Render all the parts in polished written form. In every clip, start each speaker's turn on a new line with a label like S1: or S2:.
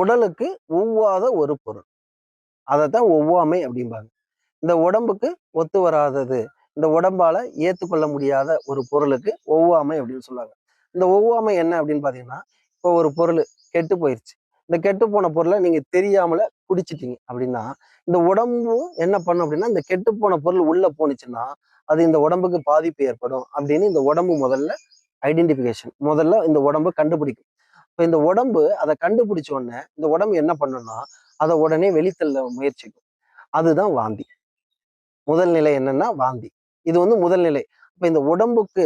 S1: உடலுக்கு ஒவ்வாத ஒரு பொருள், அதைத்தான் ஒவ்வாமை அப்படிம்பாங்க. இந்த உடம்புக்கு ஒத்து வராதது, இந்த உடம்பால ஏத்துக்கொள்ள முடியாத ஒரு பொருளுக்கு ஒவ்வாமை அப்படின்னு சொல்லுவாங்க. இந்த ஒவ்வாமை என்ன அப்படின்னு பாத்தீங்கன்னா, இப்போ ஒரு பொருள் கெட்டு போயிருச்சு. இந்த கெட்டு போன பொருளை நீங்க தெரியாமல குடிச்சிட்டீங்க அப்படின்னா, இந்த உடம்பும் என்ன பண்ணும் அப்படின்னா, இந்த கெட்டு போன பொருள் உள்ள போனுச்சுன்னா அது இந்த உடம்புக்கு பாதிப்பு ஏற்படும் அப்படின்னு இந்த உடம்பு முதல்ல ஐடென்டிபிகேஷன், முதல்ல இந்த உடம்பு கண்டுபிடிக்கும். இப்போ இந்த உடம்பு அதை கண்டுபிடிச்ச உடனே இந்த உடம்பு என்ன பண்ணும்னா அதை உடனே வெளித்தள்ள முயற்சிக்கும். அதுதான் வாந்தி. முதல் நிலை என்னன்னா வாந்தி. இது முதல் நிலை. இப்ப இந்த உடம்புக்கு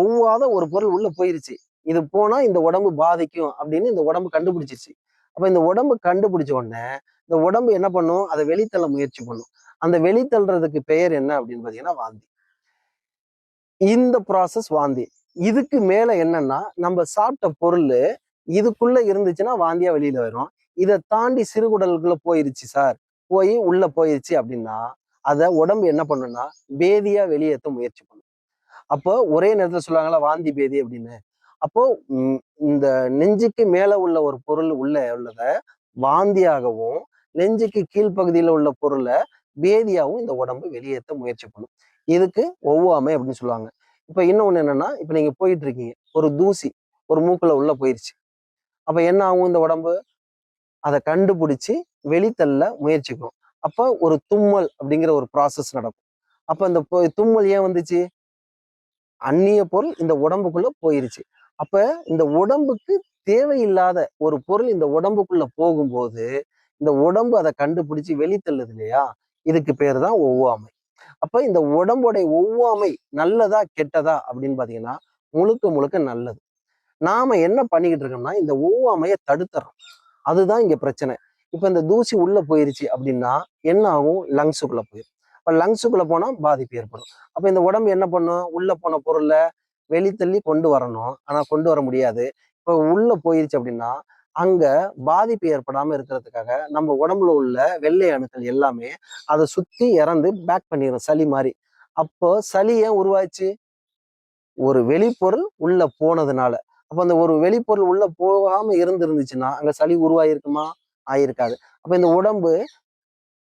S1: ஒவ்வாத ஒரு பொருள் உள்ள போயிருச்சு, இது போனா இந்த உடம்பு பாதிக்கும் அப்படின்னு இந்த உடம்பு கண்டுபிடிச்சிருச்சு. அப்ப இந்த உடம்பு கண்டுபிடிச்ச உடனே இந்த உடம்பு என்ன பண்ணும், அதை வெளித்தள்ள முயற்சி பண்ணும். அந்த வெளித்தள்ளுறதுக்கு பெயர் என்ன அப்படின்னு பாத்தீங்கன்னா வாந்தி. இந்த ப்ராசஸ் வாந்தி. இதுக்கு மேல என்னன்னா, நம்ம சாப்பிட்ட பொருள் இதுக்குள்ள இருந்துச்சுன்னா வாந்தியா வெளியில வரும். இதை தாண்டி சிறுகுடலுக்குள்ள போயிருச்சு சார், போய் உள்ள போயிருச்சு அப்படின்னா அதை உடம்பு என்ன பண்ணும்னா பேதியா வெளியேற்ற முயற்சி பண்ணும். அப்போ ஒரே நேரத்துல சொல்லுவாங்களா வாந்தி பேதி அப்படின்னு. அப்போ இந்த நெஞ்சுக்கு மேல உள்ள ஒரு பொருள் உள்ளத வாந்தியாகவும், நெஞ்சுக்கு கீழ்ப்பகுதியில உள்ள பொருளை பேதியாகவும் இந்த உடம்பு வெளியேற்ற முயற்சி பண்ணும். இதுக்கு ஒவ்வாமை அப்படின்னு சொல்லுவாங்க. இப்ப இன்னொன்னு என்னன்னா, இப்ப நீங்க போயிட்டு இருக்கீங்க, ஒரு தூசி ஒரு மூக்குல உள்ள போயிருச்சு. அப்ப என்ன ஆகும், இந்த உடம்பு அதை கண்டுபிடிச்சு வெளித்தள்ள முயற்சிக்கும். அப்ப ஒரு தும்மல் அப்படிங்கிற ஒரு ப்ராசஸ் நடக்கும். அப்ப இந்த தும்மல் ஏன் வந்துச்சு, அந்நிய பொருள் இந்த உடம்புக்குள்ள போயிருச்சு. அப்ப இந்த உடம்புக்கு தேவையில்லாத ஒரு பொருள் இந்த உடம்புக்குள்ள போகும்போது இந்த உடம்பு அதை கண்டுபிடிச்சு வெளித்தள்ளுது இல்லையா, இதுக்கு பேர் தான் ஒவ்வாமை. அப்ப இந்த உடம்புடைய ஒவ்வாமை நல்லதா கெட்டதா அப்படின்னு பாத்தீங்கன்னா முழுக்க முழுக்க நல்லது. நாம என்ன பண்ணிக்கிட்டு இருக்கோம்னா இந்த ஒவ்வாமையை தடுத்துறோம். அதுதான் இங்க பிரச்சனை. இப்ப இந்த தூசி உள்ள போயிருச்சு அப்படின்னா என்ன ஆகும், லங்ஸுக்குள்ள போயிடும். இப்ப லங்ஸுக்குள்ள போனா பாதிப்பு ஏற்படும். அப்ப இந்த உடம்பு என்ன பண்ணும், உள்ள போன பொருளை வெளித்தள்ளி கொண்டு வரணும், ஆனா கொண்டு வர முடியாது. இப்ப உள்ள போயிருச்சு அப்படின்னா அங்க பாதிப்பு ஏற்படாம இருக்கிறதுக்காக நம்ம உடம்புல உள்ள வெள்ளை அணுக்கள் எல்லாமே அதை சுத்தி இறந்து பேக் பண்ணிடும், சளி மாதிரி. அப்போ சளி ஏன் உருவாச்சு, ஒரு வெளிப்பொருள் உள்ள போனதுனால. அப்ப அந்த ஒரு வெளிப்பொருள் உள்ள போகாம இருந்துச்சுன்னா அங்க சளி உருவாயிருக்குமா, ஆயிருக்காது. அப்ப இந்த உடம்பு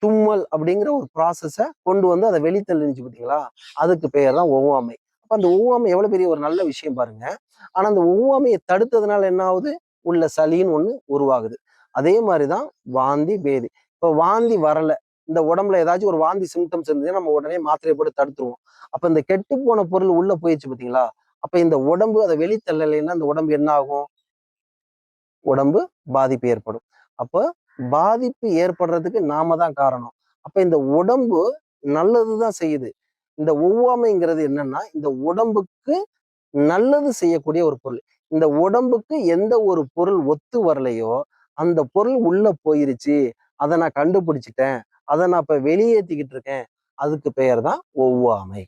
S1: தும்மல் அப்படிங்கிற ஒரு ப்ராசஸை கொண்டு வந்து அதை வெளித்தள்ளிச்சு பார்த்தீங்களா, அதுக்கு பெயர் தான் ஒவ்வாமை. அப்ப அந்த ஒவ்வாமை எவ்வளவு பெரிய ஒரு நல்ல விஷயம் பாருங்க. ஆனா அந்த ஒவ்வாமையை தடுத்ததுனால என்ன ஆகுது, உள்ள சளின்னு ஒண்ணு உருவாகுது. அதே மாதிரிதான் வாந்தி பேதி. இப்ப வாந்தி வரல, இந்த உடம்புல ஏதாச்சும் ஒரு வாந்தி சிம்டம்ஸ் இருந்துச்சுன்னா நம்ம உடனே மாத்திரையை போட்டு தடுத்துருவோம். அப்ப இந்த கெட்டு போன பொருள் உள்ள போயிடுச்சு பார்த்தீங்களா, அப்ப இந்த உடம்பு அதை வெளித்தள்ளலைன்னா அந்த உடம்பு என்ன ஆகும், உடம்பு பாதிப்பு ஏற்படும். அப்போ பாதிப்பு ஏற்படுறதுக்கு நாம தான் காரணம். அப்ப இந்த உடம்பு நல்லதுதான் செய்யுது. இந்த ஒவ்வாமைங்கிறது என்னன்னா இந்த உடம்புக்கு நல்லது செய்யக்கூடிய ஒரு பொருள். இந்த உடம்புக்கு எந்த ஒரு பொருள் ஒத்து வரலையோ அந்த பொருள் உள்ள போயிருச்சு, அதை நான் கண்டுபிடிச்சிட்டேன், அதை நான் இப்ப வெளியேற்றிக்கிட்டு இருக்கேன், அதுக்கு பெயர் தான் ஒவ்வாமை.